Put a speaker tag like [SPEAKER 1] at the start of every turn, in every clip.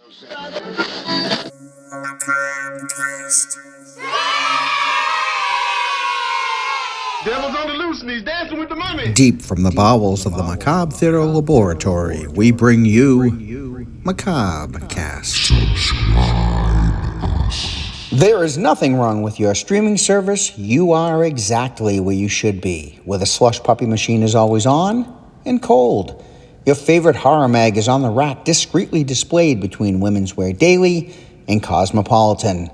[SPEAKER 1] Devil's on the loose and he's dancing with the mummy.
[SPEAKER 2] Deep from the bowels of the Macabre Theater Laboratory, we bring you Macabre Cast. There is nothing wrong with your streaming service. You are exactly where you should be, where the slush puppy machine is always on and cold. Your favorite horror mag is on the rack, discreetly displayed between Women's Wear Daily and Cosmopolitan.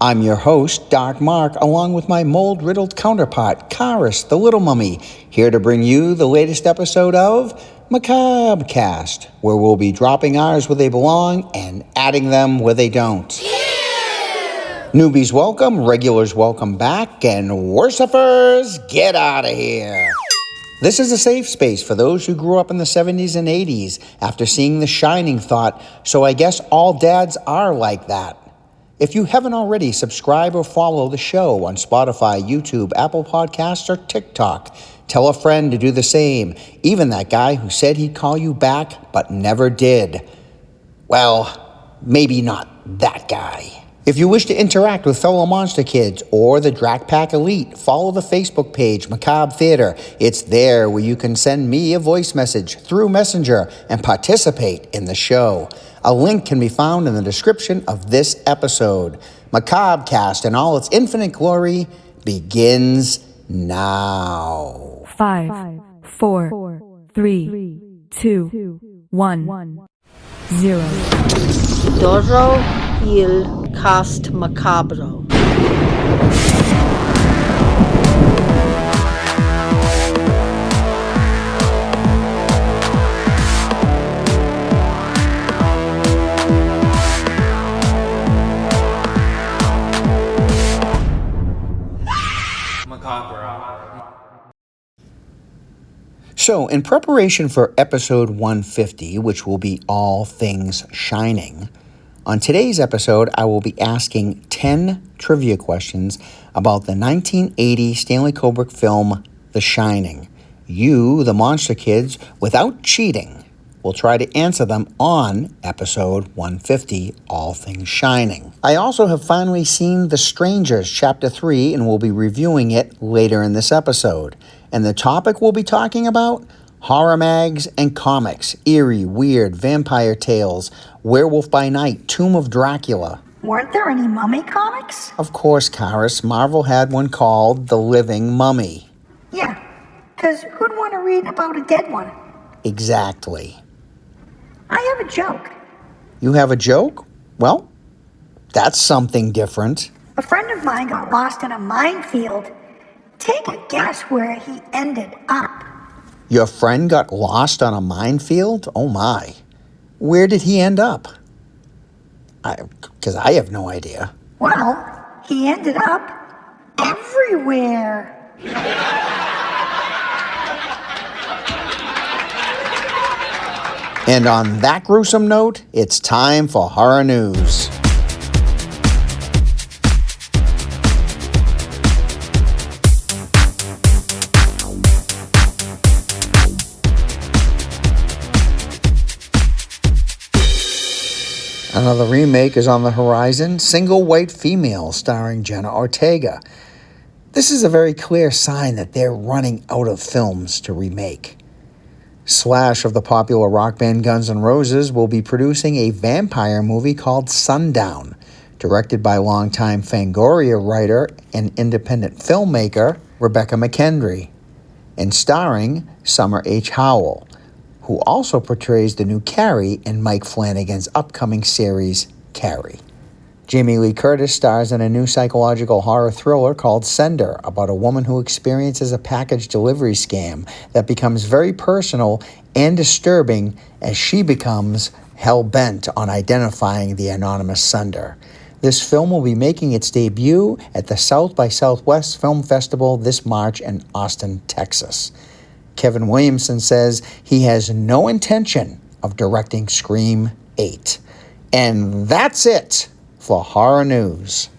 [SPEAKER 2] I'm your host, Dark Mark, along with my mold-riddled counterpart, Karis, the Little Mummy, here to bring you the latest episode of Macabre Cast, where we'll be dropping ours where they belong and adding them where they don't. Yeah! Newbies welcome, regulars welcome back, and worshippers, get out of here. This is a safe space for those who grew up in the 70s and 80s after seeing The Shining thought, so I guess all dads are like that. If you haven't already, subscribe or follow the show on Spotify, YouTube, Apple Podcasts, or TikTok. Tell a friend to do the same, even that guy who said he'd call you back but never did. Well, maybe not that guy. If you wish to interact with fellow Monster Kids or the Drac Pack Elite, follow the Facebook page, Macabre Theater. It's there where you can send me a voice message through Messenger and participate in the show. A link can be found in the description of this episode. Macabre Cast in all its infinite glory begins now.
[SPEAKER 3] 5, 4, 3, 2, 1, 0.
[SPEAKER 4] Dorro il cast macabro.
[SPEAKER 2] So, in preparation for episode 150, which will be all things Shining, on today's episode, I will be asking 10 trivia questions about the 1980 Stanley Kubrick film, The Shining. You, the Monster Kids, without cheating, will try to answer them on episode 150, All Things Shining. I also have finally seen The Strangers, Chapter 3, and will be reviewing it later in this episode. And the topic we'll be talking about? Horror mags and comics, eerie, weird, vampire tales, Werewolf by Night, Tomb of Dracula.
[SPEAKER 5] Weren't there any mummy comics?
[SPEAKER 2] Of course, Karis, Marvel had one called The Living Mummy.
[SPEAKER 5] Yeah, because who'd want to read about a dead one?
[SPEAKER 2] Exactly.
[SPEAKER 5] I have a joke.
[SPEAKER 2] You have a joke? Well, that's something different.
[SPEAKER 5] A friend of mine got lost in a minefield. Take a guess where he ended up.
[SPEAKER 2] Your friend got lost on a minefield? Oh my. Where did he end up? Because I have no idea.
[SPEAKER 5] Well, he ended up everywhere.
[SPEAKER 2] And on that gruesome note, it's time for horror news. Another remake is on the horizon, Single White Female, starring Jenna Ortega. This is a very clear sign that they're running out of films to remake. Slash of the popular rock band Guns N' Roses will be producing a vampire movie called Sundown, directed by longtime Fangoria writer and independent filmmaker Rebecca McKendry, and starring Summer H. Howell, who also portrays the new Carrie in Mike Flanagan's upcoming series, Carrie. Jamie Lee Curtis stars in a new psychological horror thriller called Sender, about a woman who experiences a package delivery scam that becomes very personal and disturbing as she becomes hell-bent on identifying the anonymous sender. This film will be making its debut at the South by Southwest Film Festival this March in Austin, Texas. Kevin Williamson says he has no intention of directing Scream 8. And that's it for horror news.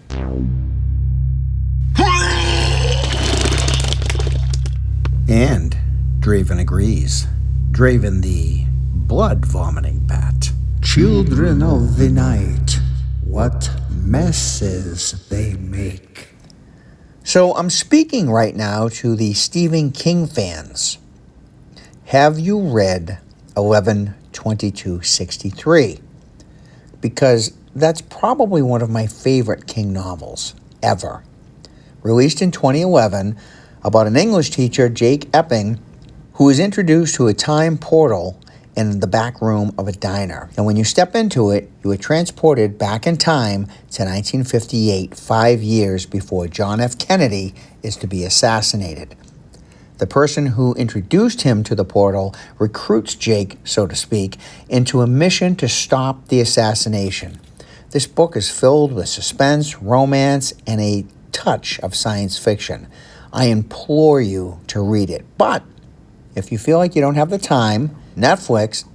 [SPEAKER 2] And Draven agrees. Draven the blood-vomiting bat. Children of the night, what messes they make. So I'm speaking right now to the Stephen King fans. Have you read 11/22/63? Because that's probably one of my favorite King novels ever. Released in 2011 about an English teacher, Jake Epping, who is introduced to a time portal in the back room of a diner. And when you step into it, you are transported back in time to 1958, 5 years before John F. Kennedy is to be assassinated. The person who introduced him to the portal recruits Jake, so to speak, into a mission to stop the assassination. This book is filled with suspense, romance, and a touch of science fiction. I implore you to read it. But if you feel like you don't have the time, Netflix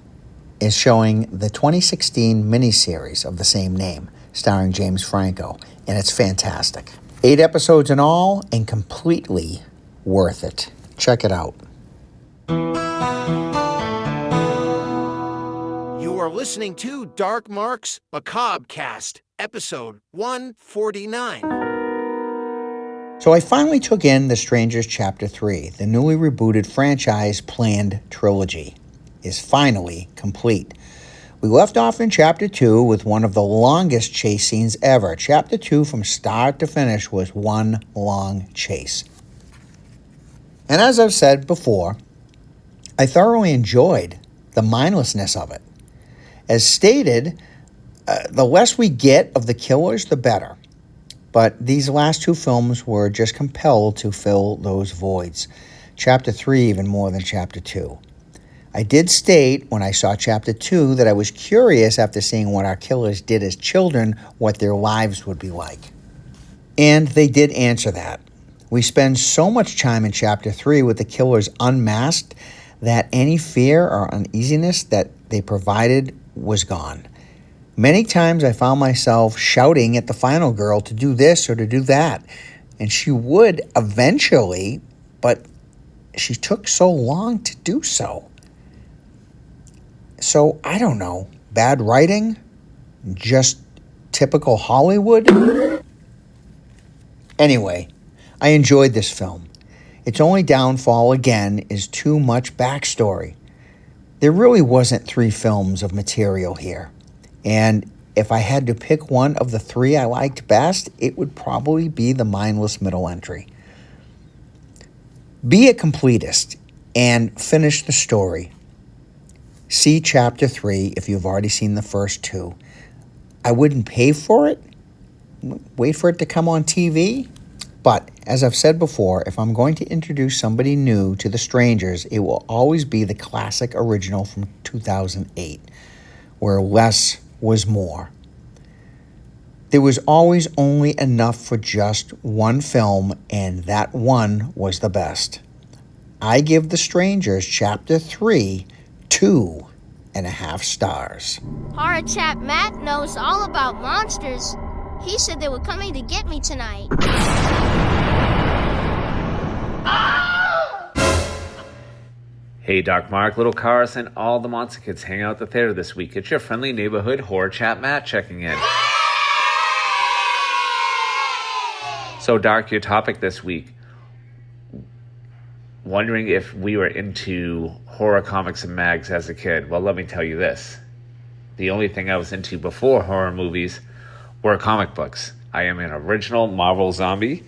[SPEAKER 2] is showing the 2016 miniseries of the same name, starring James Franco, and it's fantastic. 8 episodes in all, and completely worth it. Check it out.
[SPEAKER 6] You are listening to Dark Mark's Macabre Cast, episode 149.
[SPEAKER 2] So I finally took in The Strangers Chapter 3. The newly rebooted franchise planned trilogy is finally complete. We left off in Chapter 2 with one of the longest chase scenes ever. Chapter 2 from start to finish was one long chase. And as I've said before, I thoroughly enjoyed the mindlessness of it. As stated, the less we get of the killers, the better. But these last 2 films were just compelled to fill those voids. Chapter 3 even more than Chapter 2. I did state when I saw Chapter 2 that I was curious after seeing what our killers did as children, what their lives would be like. And they did answer that. We spend so much time in Chapter 3 with the killers unmasked that any fear or uneasiness that they provided was gone. Many times I found myself shouting at the final girl to do this or to do that. And she would eventually, but she took so long to do so. So, I don't know. Bad writing? Just typical Hollywood? Anyway, I enjoyed this film. Its only downfall, again, is too much backstory. There really wasn't 3 films of material here. And if I had to pick one of the 3 I liked best, it would probably be the mindless middle entry. Be a completist and finish the story. See Chapter 3 if you've already seen the first 2. I wouldn't pay for it. Wait for it to come on TV. But, as I've said before, if I'm going to introduce somebody new to The Strangers, it will always be the classic original from 2008, where less was more. There was always only enough for just one film, and that one was the best. I give The Strangers Chapter 3 2.5 stars.
[SPEAKER 7] Horror chap Matt knows all about monsters. He said they were coming to get me tonight.
[SPEAKER 8] Hey, Dark Mark, Little Cars, and all the Monster Kids hang out at the theater this week. It's your friendly neighborhood horror chat Matt checking in. So, Dark, your topic this week. Wondering if we were into horror comics and mags as a kid. Well, let me tell you this. The only thing I was into before horror movies were comic books. I am an original Marvel zombie,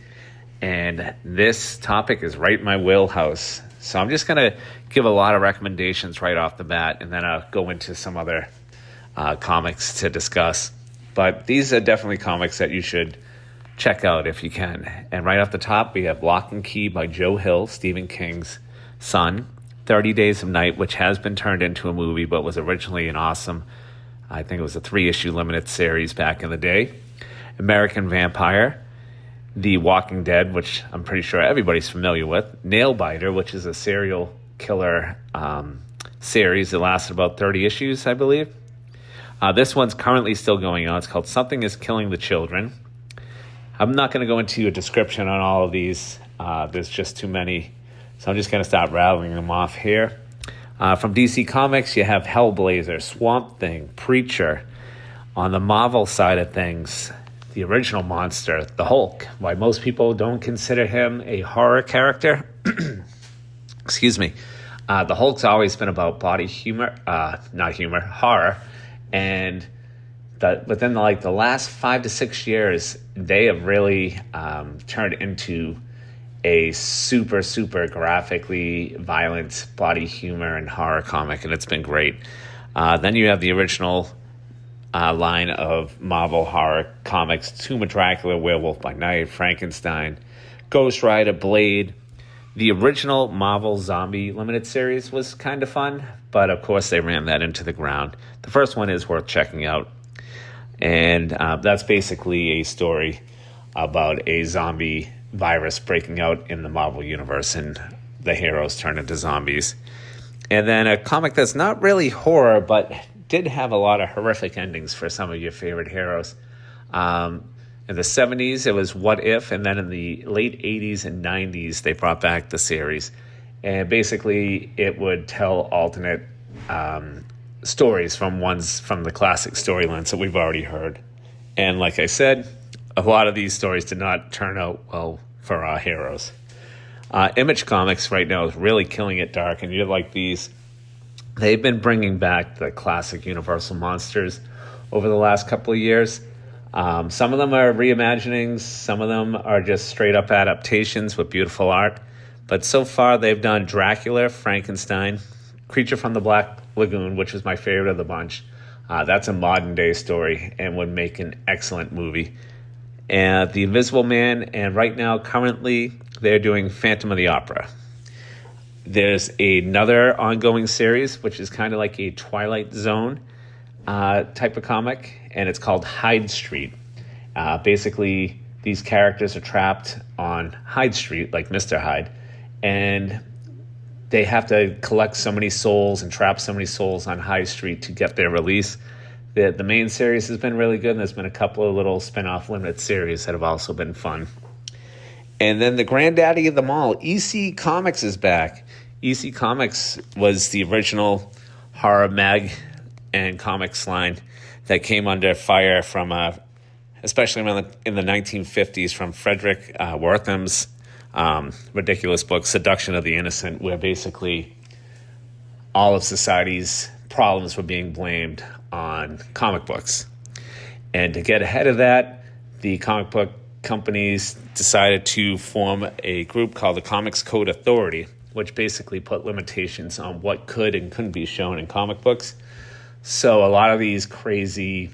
[SPEAKER 8] and this topic is right in my wheelhouse. So I'm just going to give a lot of recommendations right off the bat, and then I'll go into some other comics to discuss. But these are definitely comics that you should check out if you can. And right off the top, we have Lock and Key by Joe Hill, Stephen King's son. 30 Days of Night, which has been turned into a movie, but was originally an awesome, I think it was a 3-issue limited series back in the day. American Vampire. The Walking Dead, which I'm pretty sure everybody's familiar with. Nailbiter, which is a serial killer series that lasted about 30 issues, I believe. This one's currently still going on. It's called Something is Killing the Children. I'm not going to go into a description on all of these. There's just too many. So I'm just going to start rattling them off here. From DC Comics, you have Hellblazer, Swamp Thing, Preacher. On the Marvel side of things, the original monster, the Hulk. Why most people don't consider him a horror character. Excuse me. The Hulk's always been about body humor, horror. And within the last 5 to 6 years, they have really turned into a super, super graphically violent body humor and horror comic, and it's been great. Then you have the original line of Marvel horror comics, Tomb of Dracula, Werewolf by Night, Frankenstein, Ghost Rider, Blade. The original Marvel Zombie Limited series was kind of fun, but of course they ran that into the ground. The first one is worth checking out, and that's basically a story about a zombie virus breaking out in the Marvel universe and the heroes turn into zombies. And then a comic that's not really horror, but did have a lot of horrific endings for some of your favorite heroes. In the 70s, it was What If, and then in the late 80s and 90s, they brought back the series. And basically, it would tell alternate stories from the classic storylines that we've already heard. And like I said, a lot of these stories did not turn out well for our heroes. Image Comics right now is really killing it dark, and you like these. They've been bringing back the classic Universal monsters over the last couple of years. Some of them are reimaginings. Some of them are just straight up adaptations with beautiful art. But so far, they've done Dracula, Frankenstein, Creature from the Black Lagoon, which is my favorite of the bunch. That's a modern day story and would make an excellent movie. And The Invisible Man, and right now, currently, they're doing Phantom of the Opera. There's another ongoing series, which is kind of like a Twilight Zone type of comic, and it's called Hyde Street. Basically, these characters are trapped on Hyde Street, like Mr. Hyde, and they have to collect so many souls and trap so many souls on Hyde Street to get their release. The main series has been really good, and there's been a couple of little spin-off limited series that have also been fun. And then the granddaddy of them all, EC Comics is back. EC Comics was the original horror mag and comics line that came under fire from, especially in the 1950s, from Frederick Wertham's ridiculous book, Seduction of the Innocent, where basically all of society's problems were being blamed on comic books. And to get ahead of that, the comic book companies decided to form a group called the Comics Code Authority, which basically put limitations on what could and couldn't be shown in comic books. So a lot of these crazy,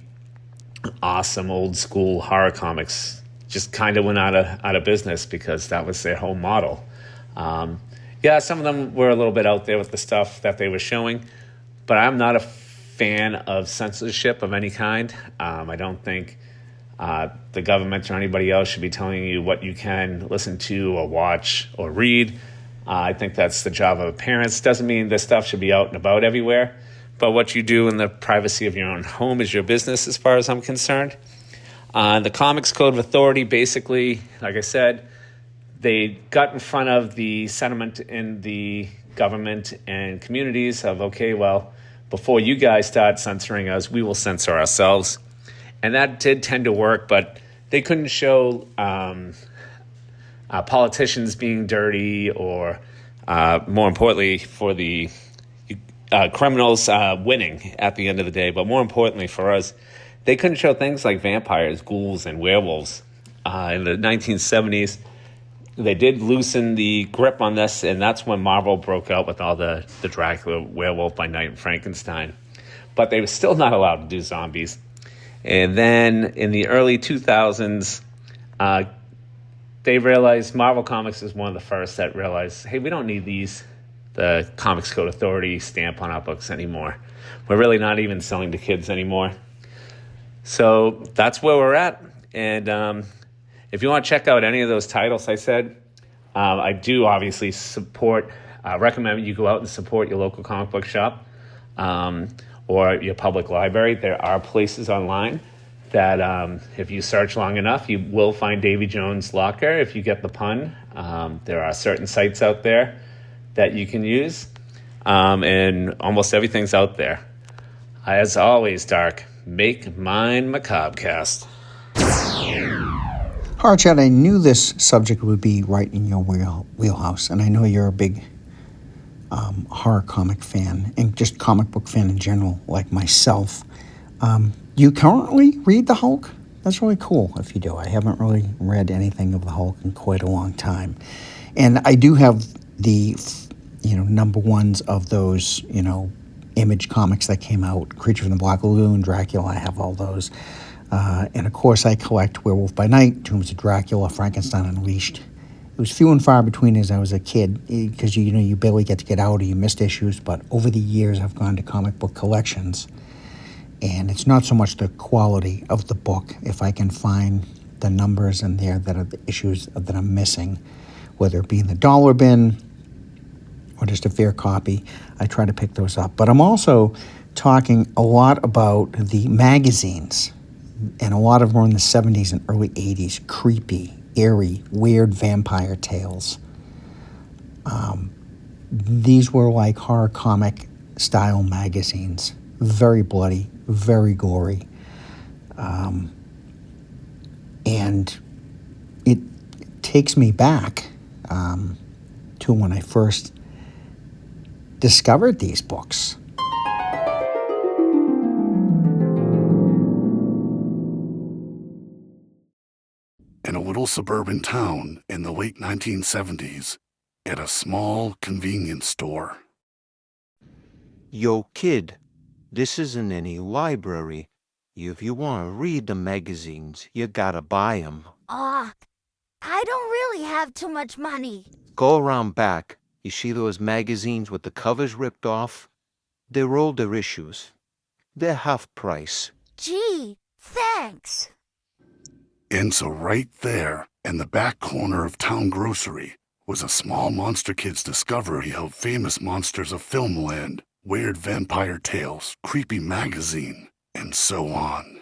[SPEAKER 8] awesome, old school horror comics just kind of went out of business because that was their whole model. Some of them were a little bit out there with the stuff that they were showing, but I'm not a fan of censorship of any kind. I don't think the government or anybody else should be telling you what you can listen to or watch or read. I think that's the job of parents. Doesn't mean this stuff should be out and about everywhere, but what you do in the privacy of your own home is your business as far as I'm concerned. The Comics Code of Authority, basically, like I said, they got in front of the sentiment in the government and communities of, okay, well, before you guys start censoring us, we will censor ourselves. And that did tend to work, but they couldn't show politicians being dirty or, more importantly, for the criminals winning at the end of the day. But more importantly for us, they couldn't show things like vampires, ghouls, and werewolves. In the 1970s, they did loosen the grip on this, and that's when Marvel broke out with all the Dracula, Werewolf by Night, and Frankenstein. But they were still not allowed to do zombies. And then in the early 2000s, they realized, Marvel Comics is one of the first that realized, hey, we don't need the Comics Code Authority stamp on our books anymore. We're really not even selling to kids anymore. So that's where we're at. And if you want to check out any of those titles I said, I do obviously recommend you go out and support your local comic book shop or your public library. There are places online that if you search long enough, you will find Davy Jones' Locker, if you get the pun. There are certain sites out there that you can use. and almost everything's out there. As always, Dark, make mine Macabrecast.
[SPEAKER 2] Horror Chat, I knew this subject would be right in your wheelhouse, and I know you're a big horror comic fan, and just comic book fan in general, like myself. You currently read the Hulk? That's really cool if you do. I haven't really read anything of the Hulk in quite a long time. And I do have the, number ones of those, Image comics that came out, Creature from the Black Lagoon, Dracula, I have all those. And of course I collect Werewolf by Night, Tombs of Dracula, Frankenstein Unleashed. It was few and far between as I was a kid, because you barely get to get out or you missed issues, but over the years I've gone to comic book collections, and it's not so much the quality of the book. If I can find the numbers in there that are the issues that I'm missing, whether it be in the dollar bin or just a fair copy, I try to pick those up. But I'm also talking a lot about the magazines, and a lot of them were in the 70s and early 80s, creepy, eerie, weird vampire tales. These were like horror comic style magazines, very bloody, very gory. And it takes me back to when I first discovered these books.
[SPEAKER 9] In a little suburban town in the late 1970s, at a small convenience store.
[SPEAKER 6] Yo, kid, this isn't any library. If you want to read the magazines, you gotta buy 'em.
[SPEAKER 10] I don't really have too much money.
[SPEAKER 6] Go around back. You see those magazines with the covers ripped off? They're older issues. They're half price.
[SPEAKER 10] Gee, thanks.
[SPEAKER 9] And so right there, in the back corner of Town Grocery, was a small monster kid's discovery of famous monsters of filmland, weird vampire tales, creepy magazine, and so on.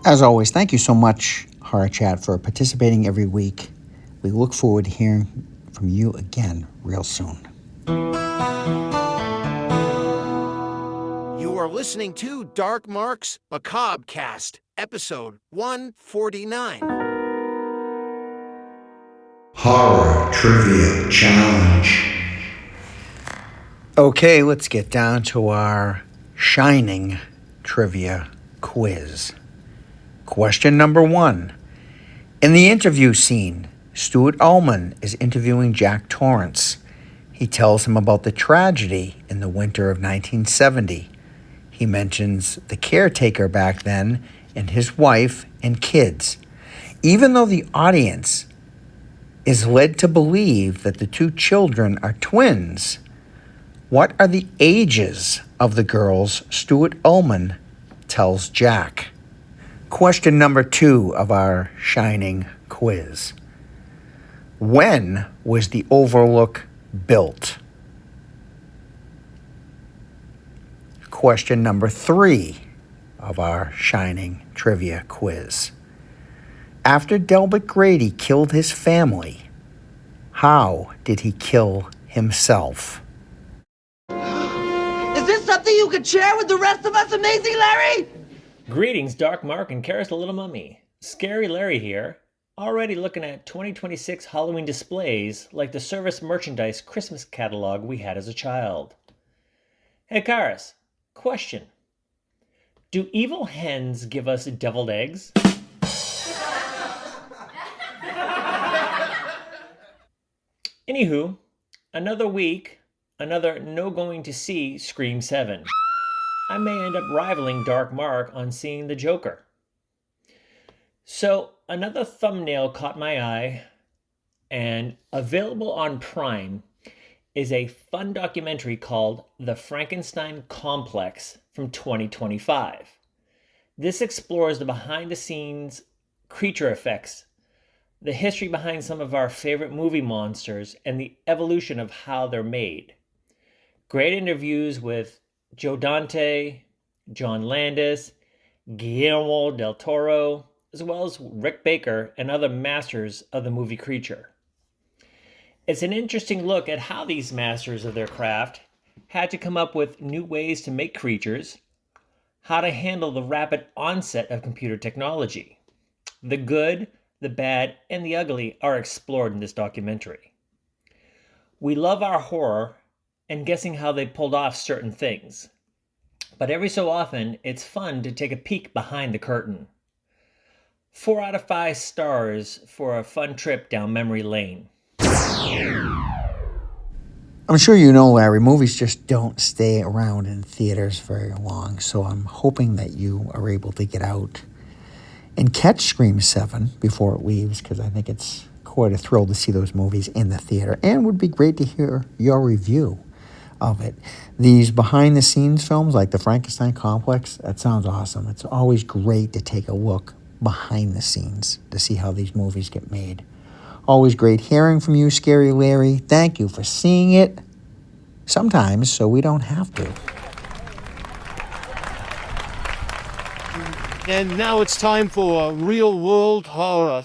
[SPEAKER 2] As always, thank you so much, Horror Chat, for participating every week. We look forward to hearing from you again real soon.
[SPEAKER 6] You are listening to Dark Mark's Macabrecast, episode 149.
[SPEAKER 2] Horror Trivia Challenge. Okay, let's get down to our Shining Trivia Quiz. Question number 1. In the interview scene, Stuart Ullman is interviewing Jack Torrance. He tells him about the tragedy in the winter of 1970. He mentions the caretaker back then and his wife and kids. Even though the audience is led to believe that the two children are twins, what are the ages of the girls Stuart Ullman tells Jack? Question number 2 of our Shining Quiz. When was the Overlook built? Question number 3 of our Shining Trivia Quiz. After Delbert Grady killed his family, how did he kill himself?
[SPEAKER 11] Is this something you could share with the rest of us, Amazing Larry?
[SPEAKER 12] Greetings, Dark Mark and Karis the Little Mummy. Scary Larry here, already looking at 2026 Halloween displays like the Service Merchandise Christmas catalog we had as a child. Hey Karis, question. Do evil hens give us deviled eggs? Anywho, another week, another no going to see Scream 7. I may end up rivaling Dark Mark on seeing the Joker. So, another thumbnail caught my eye, and available on Prime is a fun documentary called The Frankenstein Complex from 2025. This explores the behind-the-scenes creature effects, the history behind some of our favorite movie monsters, and the evolution of how they're made. Great interviews with Joe Dante, John Landis, Guillermo del Toro, as well as Rick Baker and other masters of the movie creature. It's an interesting look at how these masters of their craft had to come up with new ways to make creatures, how to handle the rapid onset of computer technology. The good, the bad, and the ugly are explored in this documentary. We love our horror and guessing how they pulled off certain things. But every so often, it's fun to take a peek behind the curtain. 4 out of 5 stars for a fun trip down memory lane.
[SPEAKER 2] I'm sure you know, Larry, movies just don't stay around in theaters very long, so I'm hoping that you are able to get out and catch Scream 7 before it leaves, because I think it's quite a thrill to see those movies in the theater, and would be great to hear your review of it. These behind-the-scenes films, like the Frankenstein Complex, that sounds awesome. It's always great to take a look behind the scenes to see how these movies get made. Always great hearing from you, Scary Larry. Thank you for seeing it sometimes so we don't have to.
[SPEAKER 1] And now it's time for real world horror.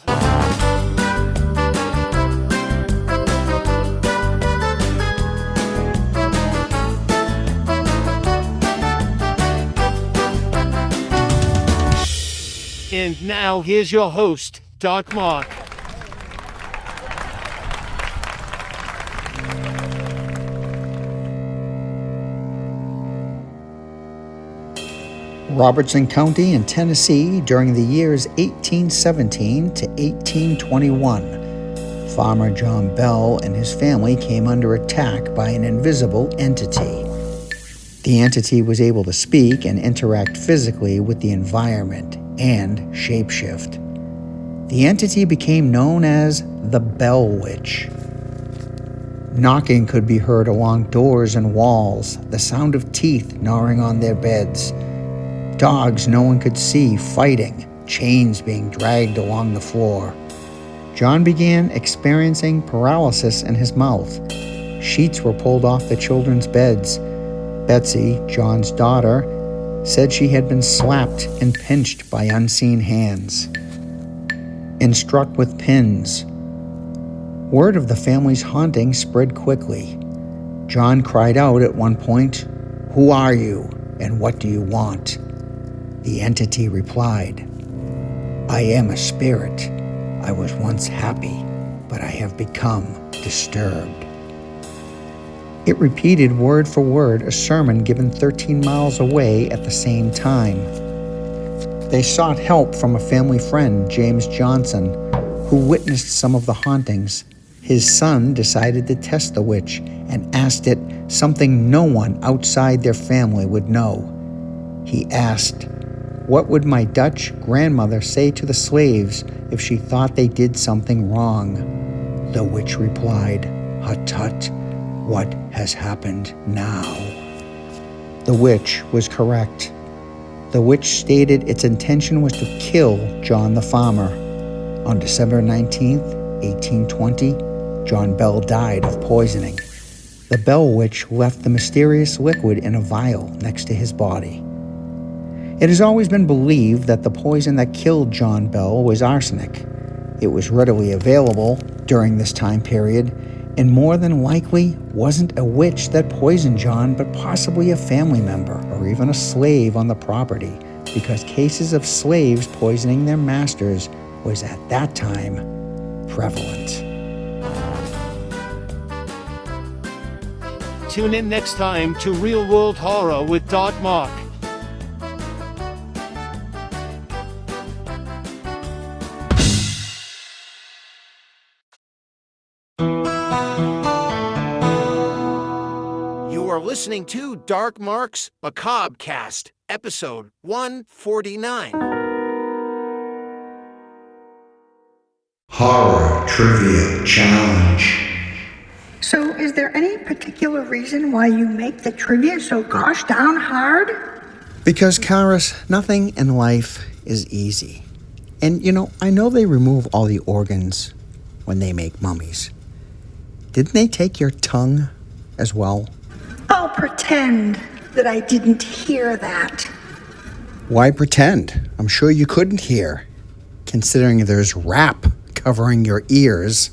[SPEAKER 1] And now here's your host, Dark Mark.
[SPEAKER 2] Robertson County in Tennessee during the years 1817 to 1821. Farmer John Bell and his family came under attack by an invisible entity. The entity was able to speak and interact physically with the environment and shapeshift. The entity became known as the Bell Witch. Knocking could be heard along doors and walls, the sound of teeth gnawing on their beds. Dogs no one could see fighting, chains being dragged along the floor. John began experiencing paralysis in his mouth. Sheets were pulled off the children's beds. Betsy, John's daughter, said she had been slapped and pinched by unseen hands and struck with pins. Word of the family's haunting spread quickly. John cried out at one point, "Who are you, and what do you want?" The entity replied, "I am a spirit. I was once happy, but I have become disturbed." It repeated word for word a sermon given 13 miles away at the same time. They sought help from a family friend, James Johnson, who witnessed some of the hauntings. His son decided to test the witch and asked it something no one outside their family would know. He asked, "What would my Dutch grandmother say to the slaves if she thought they did something wrong?" The witch replied, "Hut tut, what has happened now?" The witch was correct. The witch stated its intention was to kill John the farmer. On December 19th, 1820, John Bell died of poisoning. The Bell Witch left the mysterious liquid in a vial next to his body. It has always been believed that the poison that killed John Bell was arsenic. It was readily available during this time period, and more than likely wasn't a witch that poisoned John, but possibly a family member or even a slave on the property, because cases of slaves poisoning their masters was at that time prevalent.
[SPEAKER 1] Tune in next time to Real World Horror with Dark Mark. You are listening to Dark Mark's Macabre Cast, episode 149.
[SPEAKER 2] Horror Trivia Challenge.
[SPEAKER 5] So, is there any particular reason why you make the trivia so gosh darn hard?
[SPEAKER 2] Because, Karis, nothing in life is easy. And, I know they remove all the organs when they make mummies. Didn't they take your tongue as well?
[SPEAKER 5] I'll pretend that I didn't hear that.
[SPEAKER 2] Why pretend? I'm sure you couldn't hear, considering there's wrap covering your ears.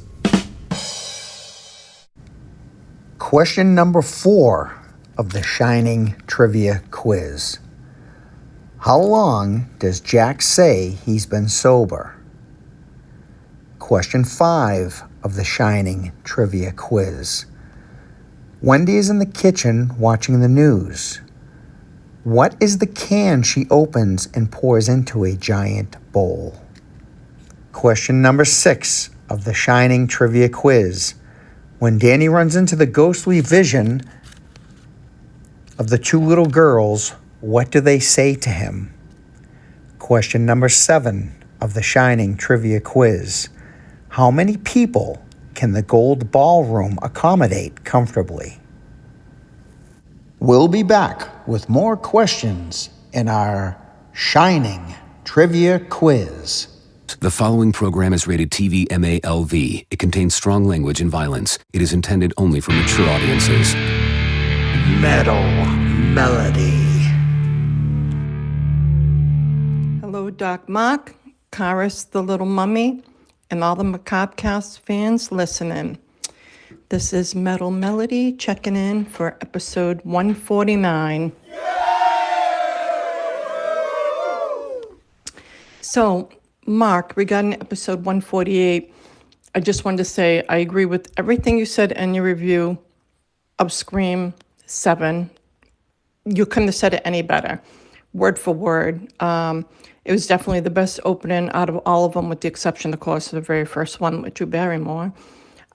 [SPEAKER 2] Question number 4 of the Shining Trivia Quiz. How long does Jack say he's been sober? Question 5 of the Shining Trivia Quiz. Wendy is in the kitchen watching the news. What is the can she opens and pours into a giant bowl? Question number 6 of the Shining Trivia Quiz. When Danny runs into the ghostly vision of the 2 little girls, what do they say to him? Question number 7 of the Shining Trivia Quiz. How many people can the Gold Ballroom accommodate comfortably? We'll be back with more questions in our Shining Trivia Quiz.
[SPEAKER 13] The following program is rated TV MALV. It contains strong language and violence. It is intended only for mature audiences.
[SPEAKER 2] Metal Melody.
[SPEAKER 14] Hello, Doc Mark, Karis the Little Mummy, and all the Macabre Cast fans listening. This is Metal Melody checking in for episode 149. So, Mark, regarding episode 148, I just wanted to say I agree with everything you said in your review of Scream 7. You couldn't have said it any better, word for word. It was definitely the best opening out of all of them, with the exception, of course, of the very first one with Drew Barrymore.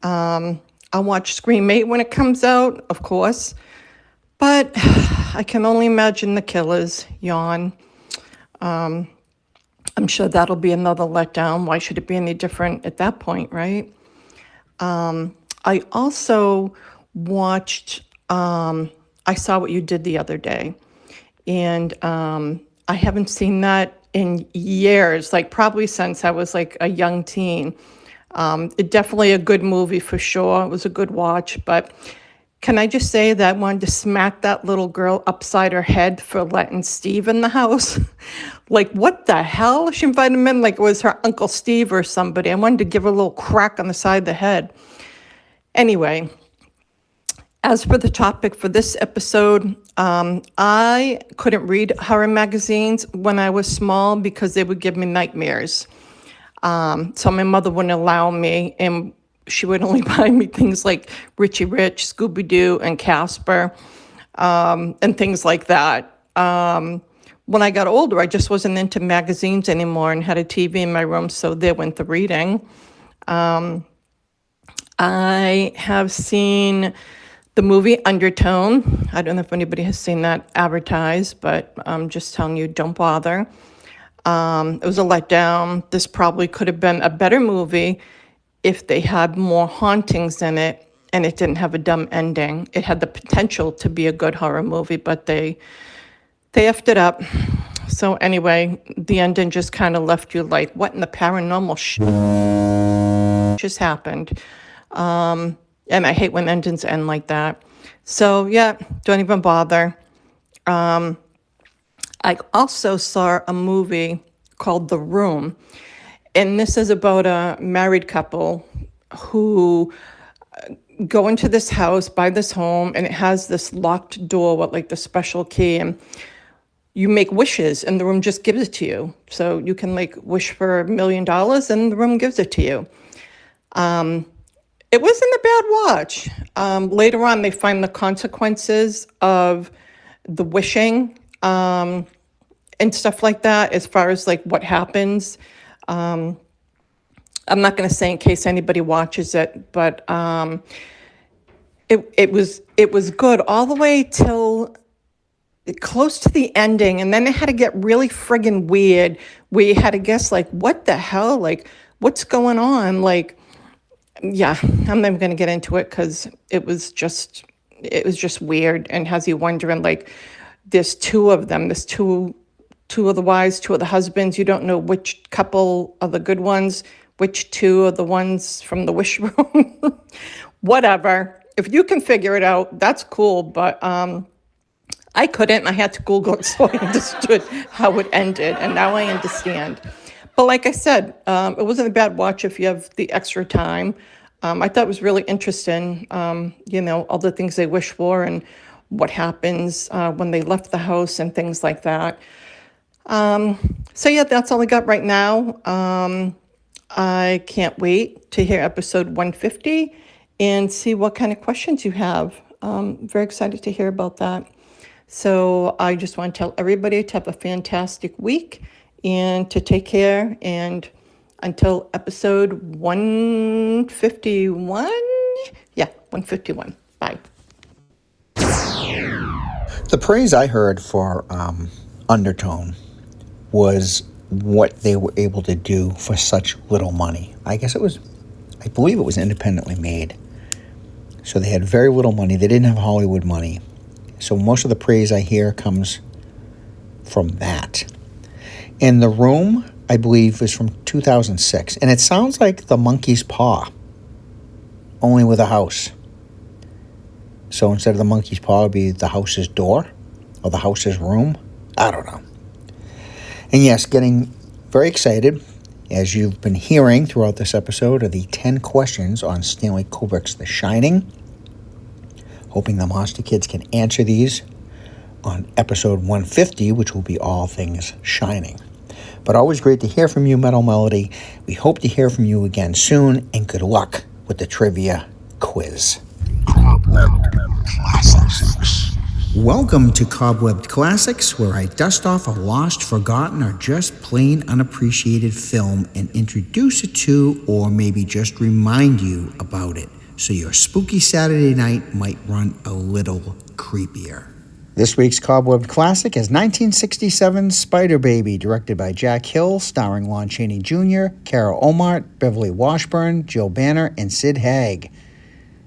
[SPEAKER 14] I'll watch Scream 8 when it comes out, of course, but I can only imagine the killers. Yawn. I'm sure that'll be another letdown. Why should it be any different at that point, right? I also watched, I Saw What You Did the other day, and I haven't seen that in years, like probably since I was like a young teen. It definitely a good movie for sure. It was a good watch, but can I just say that I wanted to smack that little girl upside her head for letting Steve in the house? Like, what the hell? She invited him in like it was her Uncle Steve or somebody. I wanted to give her a little crack on the side of the head. Anyway, as for the topic for this episode, I couldn't read horror magazines when I was small because they would give me nightmares. So my mother wouldn't allow me, and she would only buy me things like Richie Rich, Scooby-Doo, and Casper, and things like that. When I got older, I just wasn't into magazines anymore and had a TV in my room, so there went the reading. I have seen the movie Undertone. I don't know if anybody has seen that advertised, but I'm just telling you, don't bother. It was a letdown. This probably could have been a better movie if they had more hauntings in it and it didn't have a dumb ending. It had the potential to be a good horror movie, but they effed it up. So anyway, the ending just kind of left you like, what in the paranormal just happened? And I hate when endings end like that. So yeah, don't even bother. I also saw a movie called The Room. And this is about a married couple who go into this house, buy this home, and it has this locked door with like the special key. And you make wishes and the room just gives it to you. So you can like wish for $1 million and the room gives it to you. It wasn't a bad watch. Later on, they find the consequences of the wishing and stuff like that, as far as like what happens. I'm not going to say in case anybody watches it, but it was good all the way till close to the ending, and then it had to get really friggin' weird, where you had to guess like, what the hell, like what's going on, like. Yeah, I'm not even going to get into it because it was just weird and has you wondering, like, there's 2 of them, there's two of the wives, 2 of the husbands. You don't know which couple are the good ones, which 2 are the ones from the wish room. Whatever. If you can figure it out, that's cool. But I couldn't. I had to Google it so I understood how it ended. And now I understand. But like I said, it wasn't a bad watch if you have the extra time. I thought it was really interesting, all the things they wish for and what happens when they left the house and things like that. So yeah, that's all I got right now. I can't wait to hear episode 150 and see what kind of questions you have. Very excited to hear about that. So I just want to tell everybody to have a fantastic week and to take care. And until episode 151. Yeah, 151. Bye.
[SPEAKER 2] The praise I heard for Undertone was what they were able to do for such little money. I believe it was independently made. So they had very little money. They didn't have Hollywood money. So most of the praise I hear comes from that. And The Room, I believe, is from 2006. And it sounds like The Monkey's Paw, only with a house. So instead of the monkey's paw, it would be the house's door or the house's room. I don't know. And yes, getting very excited, as you've been hearing throughout this episode, are the 10 questions on Stanley Kubrick's The Shining. Hoping the Monster Kids can answer these on episode 150, which will be all things Shining. But always great to hear from you, Metal Melody. We hope to hear from you again soon, and good luck with the trivia quiz. Cobwebbed Classics. Welcome to Cobwebbed Classics, where I dust off a lost, forgotten, or just plain unappreciated film and introduce it to, or maybe just remind you about it, so your spooky Saturday night might run a little creepier. This week's Cobwebbed Classic is 1967's Spider Baby, directed by Jack Hill, starring Lon Chaney Jr., Carol Omart, Beverly Washburn, Jill Banner, and Sid Haig.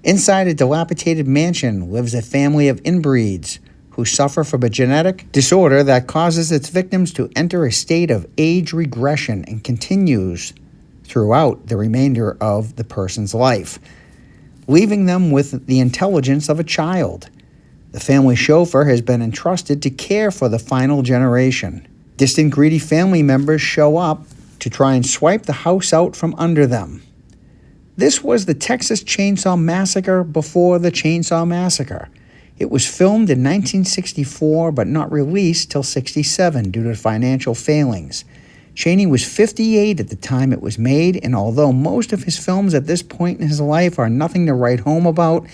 [SPEAKER 2] Inside a dilapidated mansion lives a family of inbreeds who suffer from a genetic disorder that causes its victims to enter a state of age regression and continues throughout the remainder of the person's life, leaving them with the intelligence of a child. The family chauffeur has been entrusted to care for the final generation. Distant, greedy family members show up to try and swipe the house out from under them. This was the Texas Chainsaw Massacre before the Chainsaw Massacre. It was filmed in 1964 but not released till 67 due to financial failings. Chaney was 58 at the time it was made, and although most of his films at this point in his life are nothing to write home about,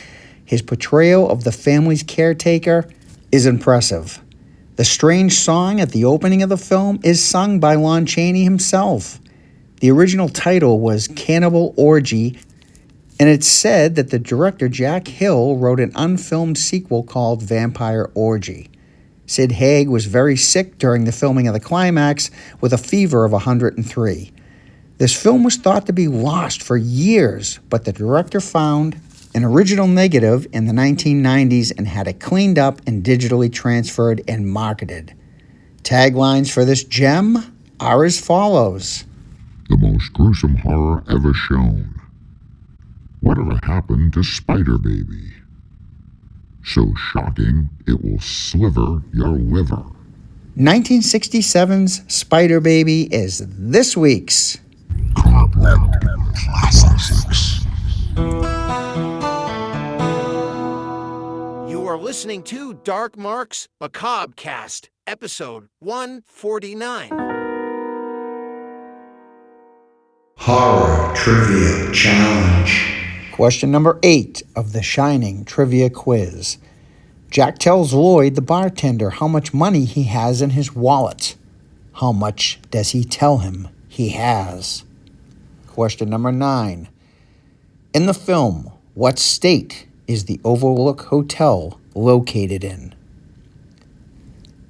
[SPEAKER 2] his portrayal of the family's caretaker is impressive. The strange song at the opening of the film is sung by Lon Chaney himself. The original title was Cannibal Orgy, and it's said that the director Jack Hill wrote an unfilmed sequel called Vampire Orgy. Sid Haig was very sick during the filming of the climax with a fever of 103. This film was thought to be lost for years, but the director found an original negative in the 1990s and had it cleaned up and digitally transferred and marketed. Taglines for this gem are as follows.
[SPEAKER 15] The most gruesome horror ever shown. Whatever happened to Spider Baby? So shocking, it will sliver your liver.
[SPEAKER 2] 1967's Spider Baby is this week's
[SPEAKER 15] Cobwebbed Classics.
[SPEAKER 1] You are listening to Dark Marks Macabre Cast, episode 149.
[SPEAKER 2] Horror Trivia Challenge. Question number 8 of the Shining Trivia Quiz. Jack tells Lloyd, the bartender, how much money he has in his wallet. How much does he tell him he has? Question number 9. In the film, what state is the Overlook Hotel located in?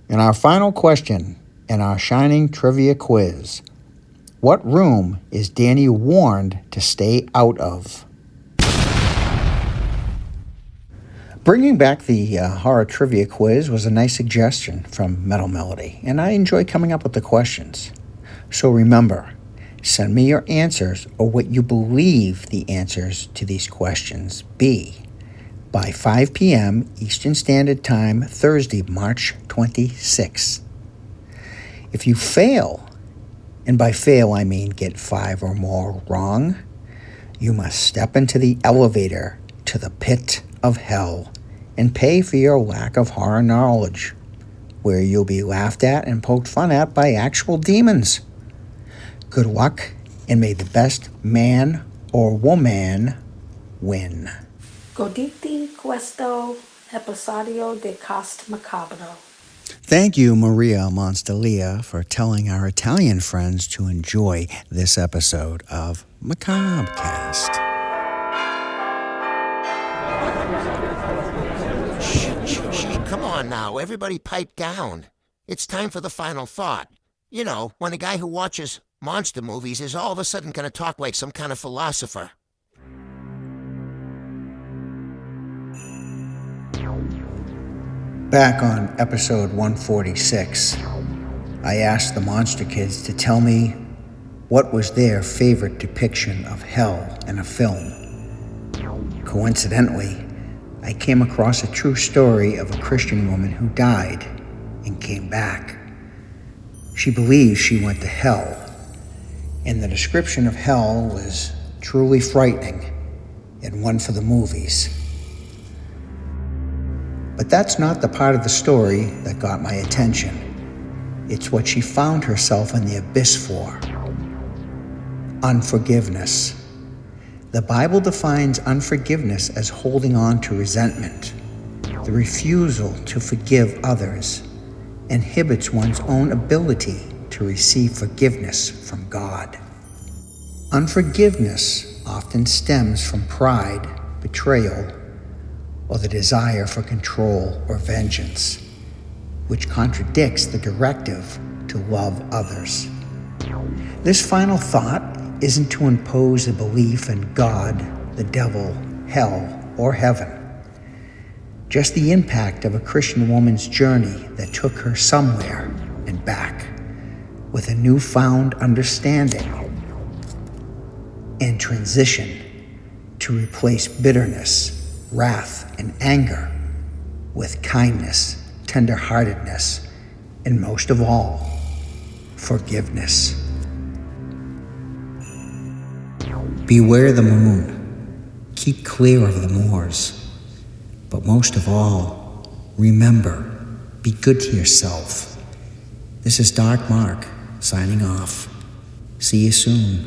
[SPEAKER 2] And our final question in our Shining Trivia Quiz. What room is Danny warned to stay out of? Bringing back the horror trivia quiz was a nice suggestion from Metal Melody, and I enjoy coming up with the questions. So remember, send me your answers or what you believe the answers to these questions be by 5 p.m. Eastern Standard Time, Thursday, March 26th. If you fail, and by fail I mean get 5 or more wrong, You must step into the elevator to the pit of hell and pay for your lack of horror knowledge, where you'll be laughed at and poked fun at by actual demons. Good luck, and may the best man or woman win.
[SPEAKER 4] Goditi questo episodio de Cast Macabro.
[SPEAKER 2] Thank you, Maria Monstalia, for telling our Italian friends to enjoy this episode of Macabrecast.
[SPEAKER 1] Shh, come on now, everybody pipe down. It's time for the final thought. You know, when a guy who watches monster movies is all of a sudden going to talk like some kind of philosopher.
[SPEAKER 2] Back on episode 146, I asked the Monster Kids to tell me what was their favorite depiction of hell in a film. Coincidentally, I came across a true story of a Christian woman who died and came back. She believes she went to hell, and the description of hell was truly frightening and one for the movies. But that's not the part of the story that got my attention. It's what she found herself in the abyss for. Unforgiveness. The Bible defines unforgiveness as holding on to resentment. The refusal to forgive others inhibits one's own ability to receive forgiveness from God. Unforgiveness often stems from pride, betrayal, or the desire for control or vengeance, which contradicts the directive to love others. This final thought isn't to impose a belief in God, the devil, hell, or heaven. Just the impact of a Christian woman's journey that took her somewhere and back with a newfound understanding and transition to replace bitterness, wrath, and anger with kindness, tenderheartedness, and most of all, forgiveness. Beware the moon. Keep clear of the moors. But most of all, remember, be good to yourself. This is Dark Mark, signing off. See you soon,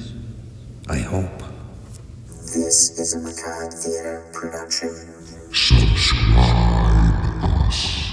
[SPEAKER 2] I hope. This is a Macabre Theater production.
[SPEAKER 15] Subscribe us.